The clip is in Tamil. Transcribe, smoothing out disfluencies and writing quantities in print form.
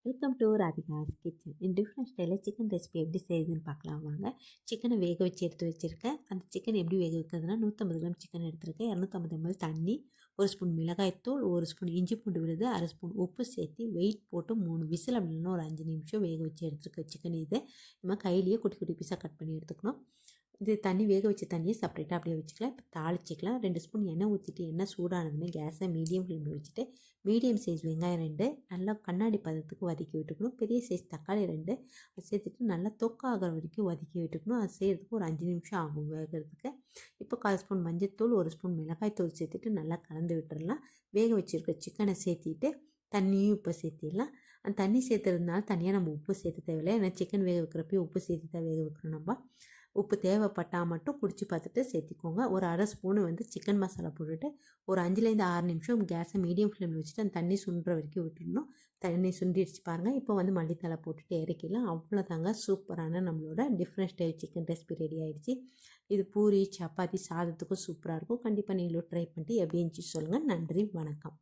Welcome to Radhika's kitchen. In different ஸ்டைலில் சிக்கன் ரெசிபி எப்படி செய்யுதுன்னு பார்க்கலாம் வாங்க. சிக்கனை வேக வச்சு எடுத்து வச்சுருக்கேன். அந்த சிக்கன் எப்படி வேக வைக்கிறதுனா 150 கிராம் சிக்கன் எடுத்துருக்கேன். 250 ml தண்ணி, 1 ஸ்பூன் மிளகாய்த்தூள், 1 ஸ்பூன் இஞ்சி பூண்டு விழுது, அரை ஸ்பூன் உப்பு சேர்த்து வெயிட் போட்டு 3 விசில் அப்படின்னா ஒரு 5 நிமிஷம் வேக வச்சு எடுத்துருக்க சிக்கன் இது. நம்ம கையிலேயே குட்டி குட்டி பீஸாக கட் பண்ணி எடுத்துக்கணும். இது தண்ணி வேக வச்ச தண்ணியை செப்பரேட்டாக அப்படியே வச்சுக்கலாம். இப்போ தாளிச்சிக்கலாம். 2 ஸ்பூன் எண்ணெய் ஊற்றிட்டு எண்ணெய் சூடானதுமே கேஸை மீடியம் ஃப்ளேமில் வச்சுட்டு மீடியம் சைஸ் வெங்காயம் 2 நல்லா கண்ணாடி பதத்துக்கு வதக்கி விட்டுக்கணும். பெரிய சைஸ் தக்காளி 2 அது சேர்த்துட்டு நல்லா தொக்காகிற வரைக்கும் வதக்கி விட்டுக்கணும். அது செய்கிறதுக்கு ஒரு 5 நிமிஷம் ஆகும் வேகிறதுக்கு. இப்போ 1/4 ஸ்பூன் மஞ்சள்தூள், 1 ஸ்பூன் மிளகாய்த்தூள் சேர்த்துட்டு நல்லா கலந்து விட்டுடலாம். வேக வச்சுருக்க சிக்கனை சேர்த்திட்டு தண்ணியும் உப்பு சேர்த்திடலாம். அந்த தண்ணி சேர்த்துறதுனால தனியாக நம்ம உப்பு சேர்த்து தேவையில்லை. ஏன்னா சிக்கன் வேக வைக்கிறப்பையும் உப்பு சேர்த்து தான் வேக வைக்கணும். நம்ம உப்பு தேவைப்பட்டால் மட்டும் குடிச்சு பார்த்துட்டு சேர்த்திக்கோங்க. ஒரு அரை ஸ்பூனு சிக்கன் மசாலா போட்டுட்டு ஒரு 5லேருந்து 6 நிமிஷம் கேஸை மீடியம் ஃப்ளேமில் வச்சுட்டு அந்த தண்ணி சுண்டுற வரைக்கும் விட்டுடணும். தண்ணி சுண்டிடுச்சு பாருங்கள். இப்போ மல்லித்தலை போட்டுட்டு இறக்கிடலாம். அவ்வளோதாங்க, சூப்பரான நம்மளோட different style chicken recipe ready ஆகிடுச்சு. இது பூரி, சப்பாத்தி, சாதத்துக்கும் சூப்பராக இருக்கும். கண்டிப்பாக நீங்களும் ட்ரை பண்ணிட்டு எப்படி இருந்துச்சு சொல்லுங்கள். நன்றி, வணக்கம்.